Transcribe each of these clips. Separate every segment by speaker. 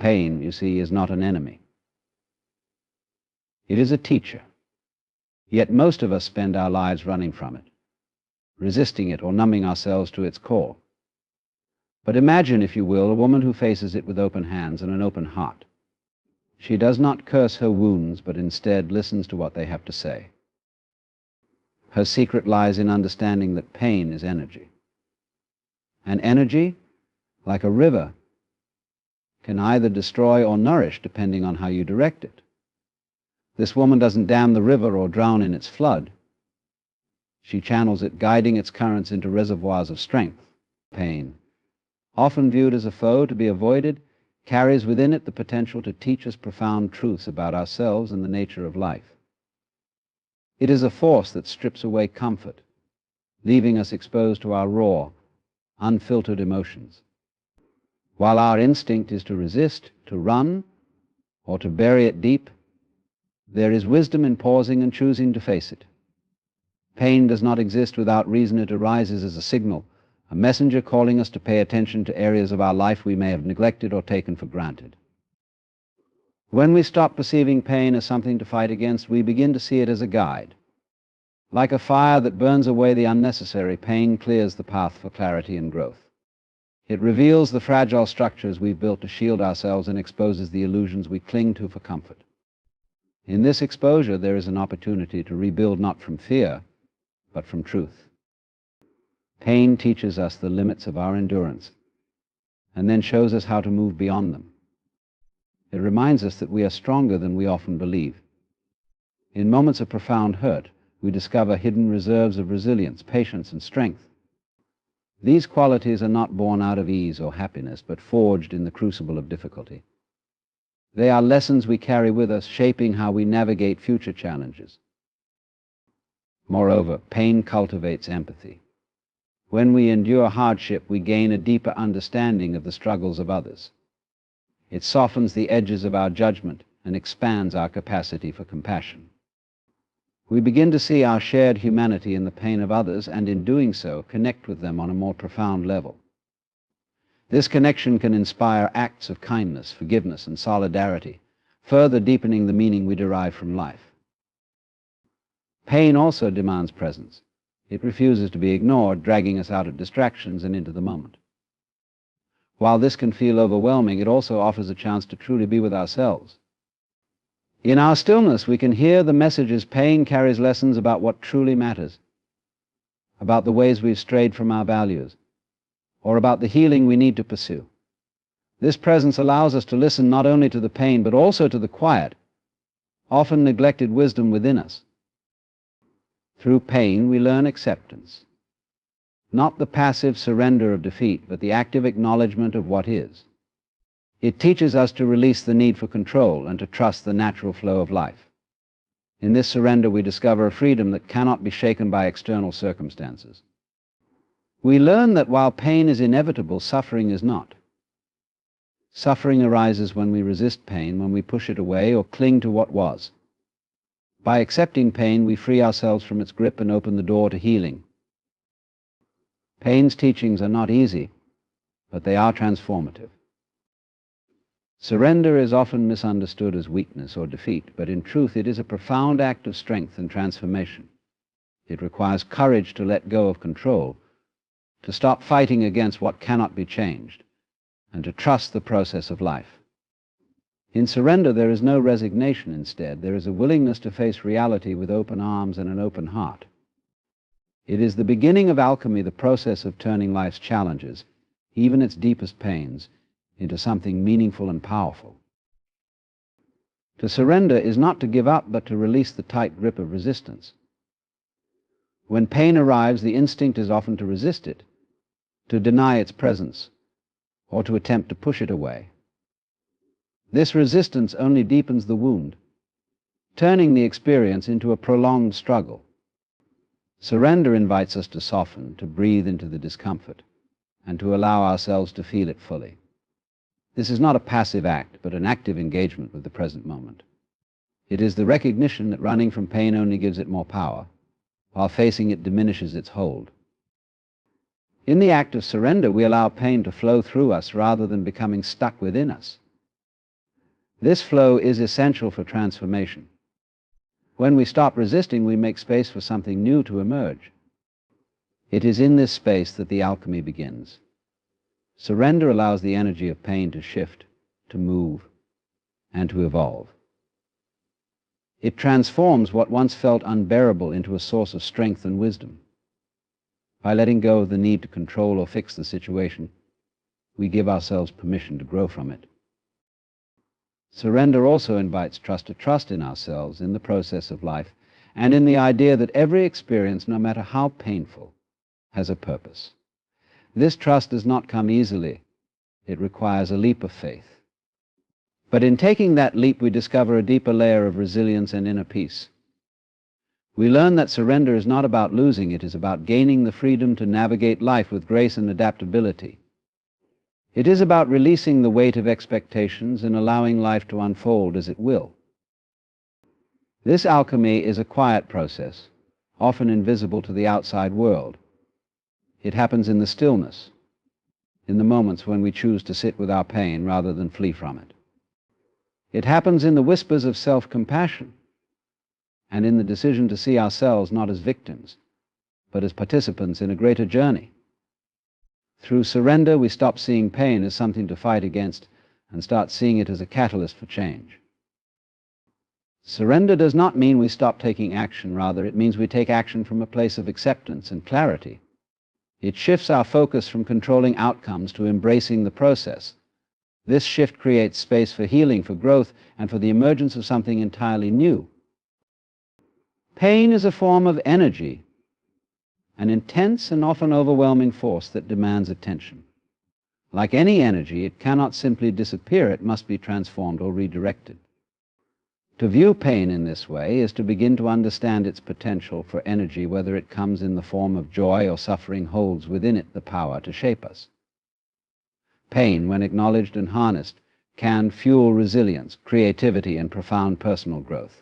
Speaker 1: Pain, you see, is not an enemy. It is a teacher. Yet most of us spend our lives running from it, resisting it or numbing ourselves to its core. But imagine, if you will, a woman who faces it with open hands and an open heart. She does not curse her wounds, but instead listens to what they have to say. Her secret lies in understanding that pain is energy. And energy, like a river, can either destroy or nourish depending on how you direct it. This woman doesn't dam the river or drown in its flood. She channels it, guiding its currents into reservoirs of strength. Pain, often viewed as a foe to be avoided, carries within it the potential to teach us profound truths about ourselves and the nature of life. It is a force that strips away comfort, leaving us exposed to our raw, unfiltered emotions. While our instinct is to resist, to run, or to bury it deep, there is wisdom in pausing and choosing to face it. Pain does not exist without reason. It arises as a signal, a messenger calling us to pay attention to areas of our life we may have neglected or taken for granted. When we stop perceiving pain as something to fight against, we begin to see it as a guide. Like a fire that burns away the unnecessary, pain clears the path for clarity and growth. It reveals the fragile structures we've built to shield ourselves and exposes the illusions we cling to for comfort. In this exposure, there is an opportunity to rebuild not from fear, but from truth. Pain teaches us the limits of our endurance, and then shows us how to move beyond them. It reminds us that we are stronger than we often believe. In moments of profound hurt, we discover hidden reserves of resilience, patience, and strength. These qualities are not born out of ease or happiness, but forged in the crucible of difficulty. They are lessons we carry with us, shaping how we navigate future challenges. Moreover, pain cultivates empathy. When we endure hardship, we gain a deeper understanding of the struggles of others. It softens the edges of our judgment and expands our capacity for compassion. We begin to see our shared humanity in the pain of others, and in doing so, connect with them on a more profound level. This connection can inspire acts of kindness, forgiveness, and solidarity, further deepening the meaning we derive from life. Pain also demands presence. It refuses to be ignored, dragging us out of distractions and into the moment. While this can feel overwhelming, it also offers a chance to truly be with ourselves. In our stillness, we can hear the messages. Pain carries lessons about what truly matters, about the ways we've strayed from our values, or about the healing we need to pursue. This presence allows us to listen not only to the pain, but also to the quiet, often neglected wisdom within us. Through pain, we learn acceptance, not the passive surrender of defeat, but the active acknowledgement of what is. It teaches us to release the need for control and to trust the natural flow of life. In this surrender, we discover a freedom that cannot be shaken by external circumstances. We learn that while pain is inevitable, suffering is not. Suffering arises when we resist pain, when we push it away or cling to what was. By accepting pain, we free ourselves from its grip and open the door to healing. Pain's teachings are not easy, but they are transformative. Surrender is often misunderstood as weakness or defeat, but in truth it is a profound act of strength and transformation. It requires courage to let go of control, to stop fighting against what cannot be changed, and to trust the process of life. In surrender, there is no resignation. Instead, there is a willingness to face reality with open arms and an open heart. It is the beginning of alchemy, the process of turning life's challenges, even its deepest pains, into something meaningful and powerful. To surrender is not to give up, but to release the tight grip of resistance. When pain arrives, the instinct is often to resist it, to deny its presence, or to attempt to push it away. This resistance only deepens the wound, turning the experience into a prolonged struggle. Surrender invites us to soften, to breathe into the discomfort, and to allow ourselves to feel it fully. This is not a passive act, but an active engagement with the present moment. It is the recognition that running from pain only gives it more power, while facing it diminishes its hold. In the act of surrender, we allow pain to flow through us rather than becoming stuck within us. This flow is essential for transformation. When we stop resisting, we make space for something new to emerge. It is in this space that the alchemy begins. Surrender allows the energy of pain to shift, to move, and to evolve. It transforms what once felt unbearable into a source of strength and wisdom. By letting go of the need to control or fix the situation, we give ourselves permission to grow from it. Surrender also invites to trust in ourselves, in the process of life, and in the idea that every experience, no matter how painful, has a purpose. This trust does not come easily. It requires a leap of faith. But in taking that leap, we discover a deeper layer of resilience and inner peace. We learn that surrender is not about losing, it is about gaining the freedom to navigate life with grace and adaptability. It is about releasing the weight of expectations and allowing life to unfold as it will. This alchemy is a quiet process, often invisible to the outside world. It happens in the stillness, in the moments when we choose to sit with our pain rather than flee from it. It happens in the whispers of self-compassion and in the decision to see ourselves not as victims, but as participants in a greater journey. Through surrender, we stop seeing pain as something to fight against and start seeing it as a catalyst for change. Surrender does not mean we stop taking action. Rather, it means we take action from a place of acceptance and clarity. It shifts our focus from controlling outcomes to embracing the process. This shift creates space for healing, for growth, and for the emergence of something entirely new. Pain is a form of energy, an intense and often overwhelming force that demands attention. Like any energy, it cannot simply disappear, it must be transformed or redirected. To view pain in this way is to begin to understand its potential for energy, whether it comes in the form of joy or suffering, holds within it the power to shape us. Pain, when acknowledged and harnessed, can fuel resilience, creativity, and profound personal growth.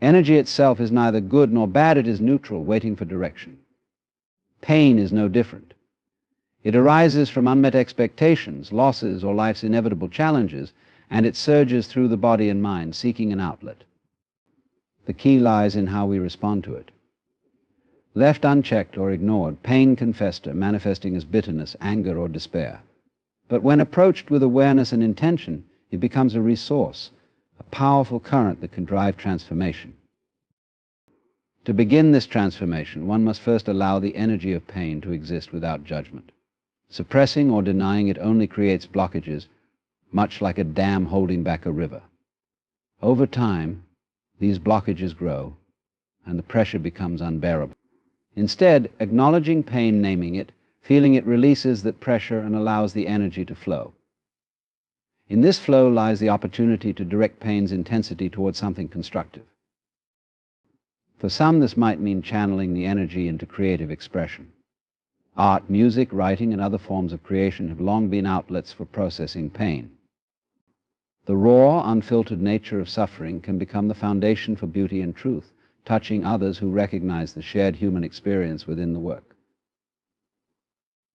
Speaker 1: Energy itself is neither good nor bad, it is neutral, waiting for direction. Pain is no different. It arises from unmet expectations, losses, or life's inevitable challenges, and it surges through the body and mind, seeking an outlet. The key lies in how we respond to it. Left unchecked or ignored, pain can fester, manifesting as bitterness, anger, or despair. But when approached with awareness and intention, it becomes a resource, a powerful current that can drive transformation. To begin this transformation, one must first allow the energy of pain to exist without judgment. Suppressing or denying it only creates blockages, much like a dam holding back a river. Over time, these blockages grow, and the pressure becomes unbearable. Instead, acknowledging pain, naming it, feeling it releases that pressure and allows the energy to flow. In this flow lies the opportunity to direct pain's intensity towards something constructive. For some, this might mean channeling the energy into creative expression. Art, music, writing, and other forms of creation have long been outlets for processing pain. The raw, unfiltered nature of suffering can become the foundation for beauty and truth, touching others who recognize the shared human experience within the work.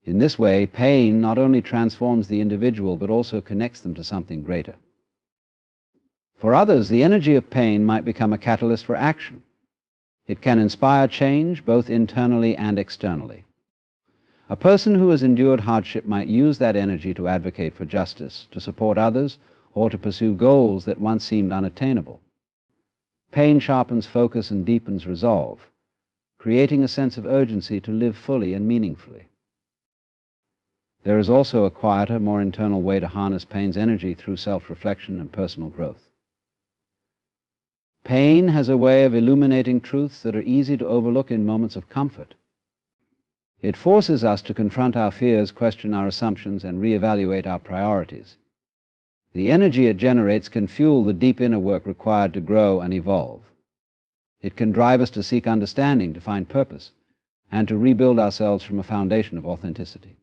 Speaker 1: In this way, pain not only transforms the individual, but also connects them to something greater. For others, the energy of pain might become a catalyst for action. It can inspire change, both internally and externally. A person who has endured hardship might use that energy to advocate for justice, to support others, or to pursue goals that once seemed unattainable. Pain sharpens focus and deepens resolve, creating a sense of urgency to live fully and meaningfully. There is also a quieter, more internal way to harness pain's energy through self-reflection and personal growth. Pain has a way of illuminating truths that are easy to overlook in moments of comfort. It forces us to confront our fears, question our assumptions, and reevaluate our priorities. The energy it generates can fuel the deep inner work required to grow and evolve. It can drive us to seek understanding, to find purpose, and to rebuild ourselves from a foundation of authenticity.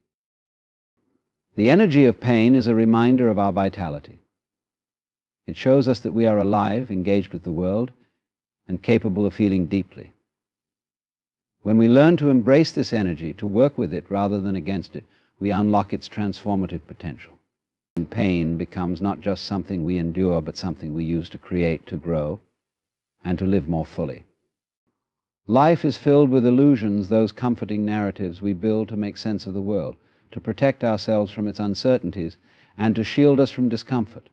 Speaker 1: The energy of pain is a reminder of our vitality. It shows us that we are alive, engaged with the world, and capable of feeling deeply. When we learn to embrace this energy, to work with it rather than against it, we unlock its transformative potential. Pain becomes not just something we endure, but something we use to create, to grow, and to live more fully. Life is filled with illusions, those comforting narratives we build to make sense of the world, to protect ourselves from its uncertainties, and to shield us from discomfort.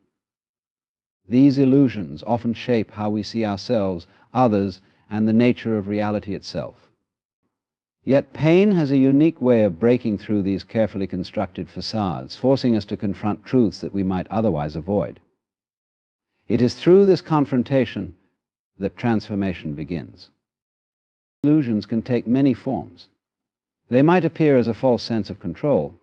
Speaker 1: These illusions often shape how we see ourselves, others, and the nature of reality itself. Yet pain has a unique way of breaking through these carefully constructed facades, forcing us to confront truths that we might otherwise avoid. It is through this confrontation that transformation begins. Illusions can take many forms. They might appear as a false sense of control,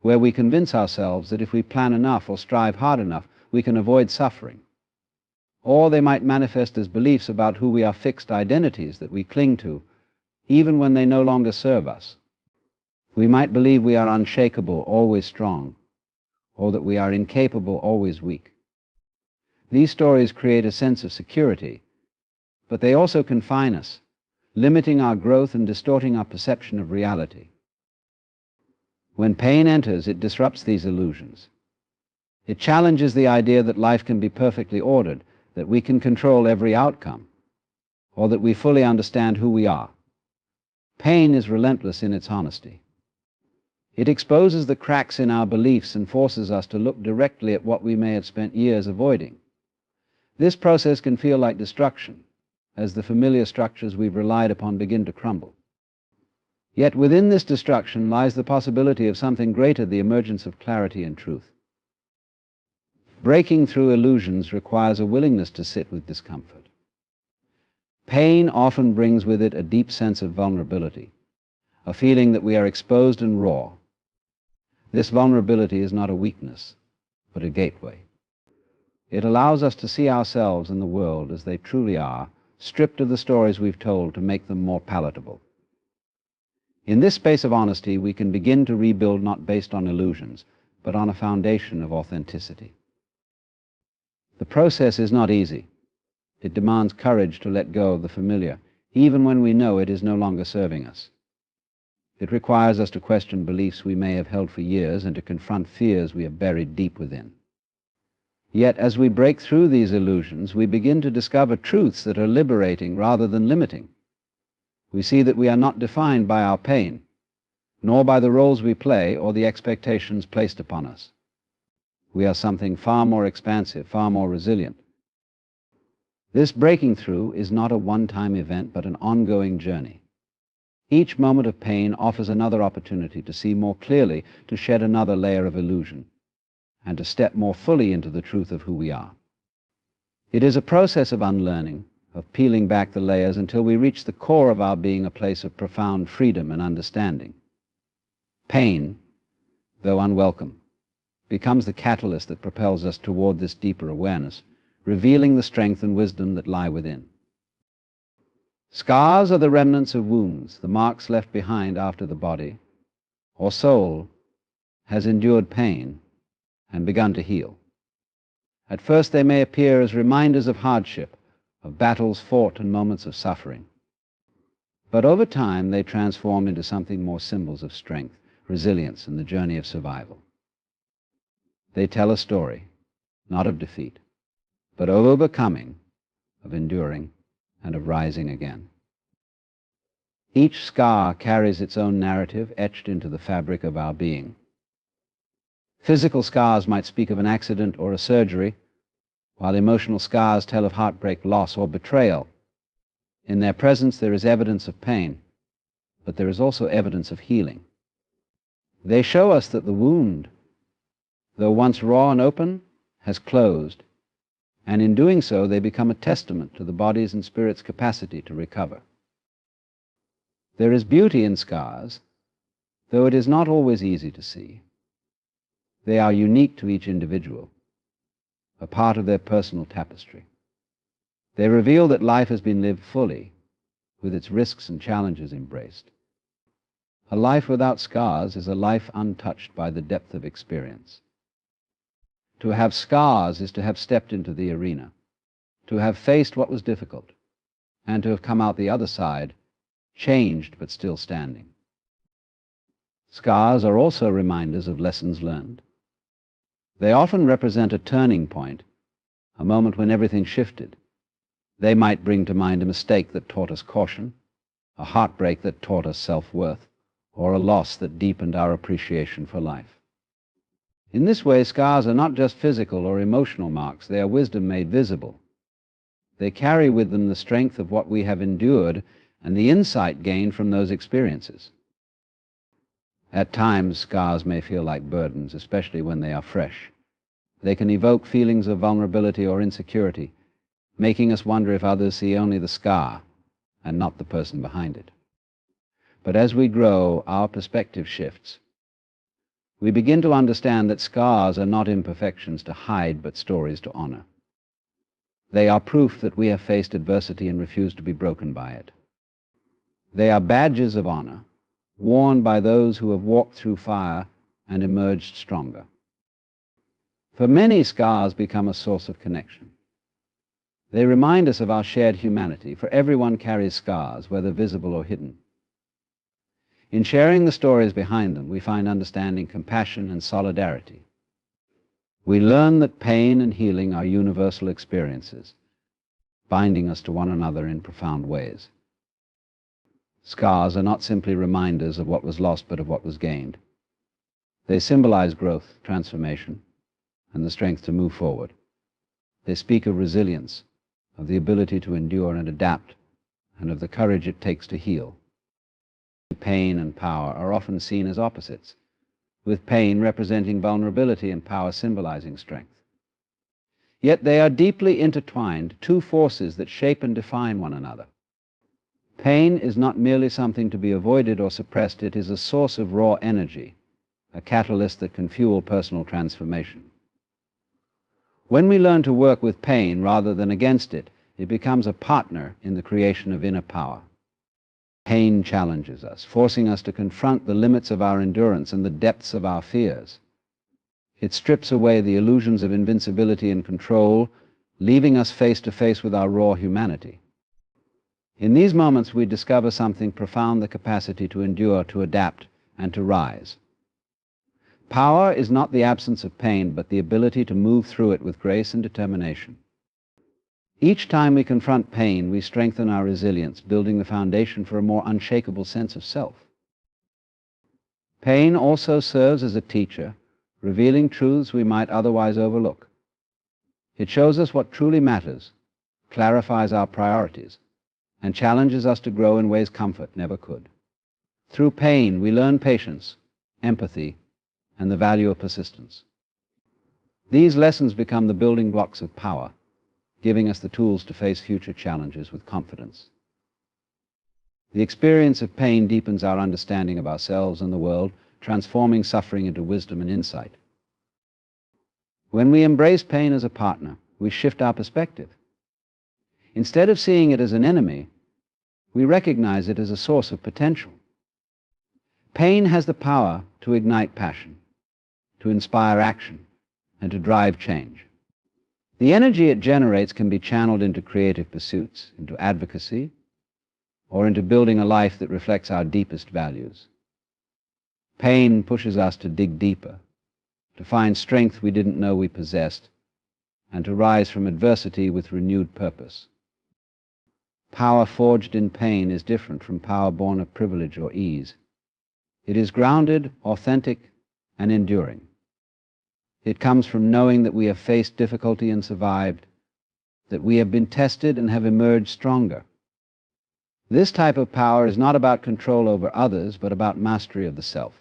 Speaker 1: where we convince ourselves that if we plan enough or strive hard enough, we can avoid suffering. Or they might manifest as beliefs about who we are, fixed identities that we cling to, even when they no longer serve us. We might believe we are unshakable, always strong, or that we are incapable, always weak. These stories create a sense of security, but they also confine us, limiting our growth and distorting our perception of reality. When pain enters, it disrupts these illusions. It challenges the idea that life can be perfectly ordered, that we can control every outcome, or that we fully understand who we are. Pain is relentless in its honesty. It exposes the cracks in our beliefs and forces us to look directly at what we may have spent years avoiding. This process can feel like destruction, as the familiar structures we've relied upon begin to crumble. Yet within this destruction lies the possibility of something greater, the emergence of clarity and truth. Breaking through illusions requires a willingness to sit with discomfort. Pain often brings with it a deep sense of vulnerability, a feeling that we are exposed and raw. This vulnerability is not a weakness, but a gateway. It allows us to see ourselves and the world as they truly are, stripped of the stories we've told to make them more palatable. In this space of honesty, we can begin to rebuild not based on illusions, but on a foundation of authenticity. The process is not easy. It demands courage to let go of the familiar, even when we know it is no longer serving us. It requires us to question beliefs we may have held for years and to confront fears we have buried deep within. Yet, as we break through these illusions, we begin to discover truths that are liberating rather than limiting. We see that we are not defined by our pain, nor by the roles we play or the expectations placed upon us. We are something far more expansive, far more resilient. This breaking through is not a one-time event, but an ongoing journey. Each moment of pain offers another opportunity to see more clearly, to shed another layer of illusion, and to step more fully into the truth of who we are. It is a process of unlearning, of peeling back the layers until we reach the core of our being, a place of profound freedom and understanding. Pain, though unwelcome, becomes the catalyst that propels us toward this deeper awareness, revealing the strength and wisdom that lie within. Scars are the remnants of wounds, the marks left behind after the body, or soul, has endured pain and begun to heal. At first they may appear as reminders of hardship, of battles fought and moments of suffering. But over time they transform into something more, symbols of strength, resilience, and the journey of survival. They tell a story, not of defeat, but of overcoming, of enduring, and of rising again. Each scar carries its own narrative etched into the fabric of our being. Physical scars might speak of an accident or a surgery, while emotional scars tell of heartbreak, loss, or betrayal. In their presence there is evidence of pain, but there is also evidence of healing. They show us that the wound, though once raw and open, has closed, and in doing so they become a testament to the body's and spirit's capacity to recover. There is beauty in scars, though it is not always easy to see. They are unique to each individual, a part of their personal tapestry. They reveal that life has been lived fully, with its risks and challenges embraced. A life without scars is a life untouched by the depth of experience. To have scars is to have stepped into the arena, to have faced what was difficult, and to have come out the other side, changed but still standing. Scars are also reminders of lessons learned. They often represent a turning point, a moment when everything shifted. They might bring to mind a mistake that taught us caution, a heartbreak that taught us self-worth, or a loss that deepened our appreciation for life. In this way, scars are not just physical or emotional marks, they are wisdom made visible. They carry with them the strength of what we have endured and the insight gained from those experiences. At times, scars may feel like burdens, especially when they are fresh. They can evoke feelings of vulnerability or insecurity, making us wonder if others see only the scar and not the person behind it. But as we grow, our perspective shifts. We begin to understand that scars are not imperfections to hide, but stories to honor. They are proof that we have faced adversity and refused to be broken by it. They are badges of honor, worn by those who have walked through fire and emerged stronger. For many, scars become a source of connection. They remind us of our shared humanity, for everyone carries scars, whether visible or hidden. In sharing the stories behind them, we find understanding, compassion, and solidarity. We learn that pain and healing are universal experiences, binding us to one another in profound ways. Scars are not simply reminders of what was lost, but of what was gained. They symbolize growth, transformation, and the strength to move forward. They speak of resilience, of the ability to endure and adapt, and of the courage it takes to heal. Pain and power are often seen as opposites, with pain representing vulnerability and power symbolizing strength. Yet they are deeply intertwined, two forces that shape and define one another. Pain is not merely something to be avoided or suppressed, it is a source of raw energy, a catalyst that can fuel personal transformation. When we learn to work with pain rather than against it, it becomes a partner in the creation of inner power. Pain challenges us, forcing us to confront the limits of our endurance and the depths of our fears. It strips away the illusions of invincibility and control, leaving us face to face with our raw humanity. In these moments, we discover something profound: the capacity to endure, to adapt, and to rise. Power is not the absence of pain, but the ability to move through it with grace and determination. Each time we confront pain, we strengthen our resilience, building the foundation for a more unshakable sense of self. Pain also serves as a teacher, revealing truths we might otherwise overlook. It shows us what truly matters, clarifies our priorities, and challenges us to grow in ways comfort never could. Through pain, we learn patience, empathy, and the value of persistence. These lessons become the building blocks of power, giving us the tools to face future challenges with confidence. The experience of pain deepens our understanding of ourselves and the world, transforming suffering into wisdom and insight. When we embrace pain as a partner, we shift our perspective. Instead of seeing it as an enemy, we recognize it as a source of potential. Pain has the power to ignite passion, to inspire action, and to drive change. The energy it generates can be channeled into creative pursuits, into advocacy, or into building a life that reflects our deepest values. Pain pushes us to dig deeper, to find strength we didn't know we possessed, and to rise from adversity with renewed purpose. Power forged in pain is different from power born of privilege or ease. It is grounded, authentic, and enduring. It comes from knowing that we have faced difficulty and survived, that we have been tested and have emerged stronger. This type of power is not about control over others, but about mastery of the self.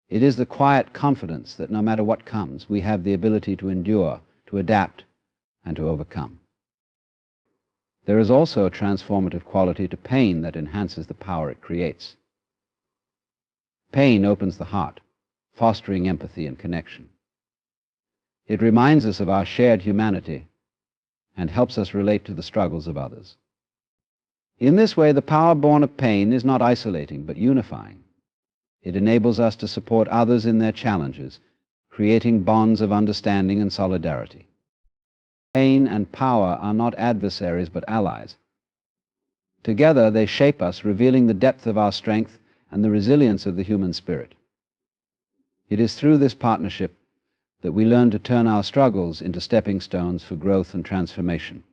Speaker 1: It is the quiet confidence that no matter what comes, we have the ability to endure, to adapt, and to overcome. There is also a transformative quality to pain that enhances the power it creates. Pain opens the heart, fostering empathy and connection. It reminds us of our shared humanity and helps us relate to the struggles of others. In this way, the power born of pain is not isolating, but unifying. It enables us to support others in their challenges, creating bonds of understanding and solidarity. Pain and power are not adversaries, but allies. Together, they shape us, revealing the depth of our strength and the resilience of the human spirit. It is through this partnership that we learn to turn our struggles into stepping stones for growth and transformation.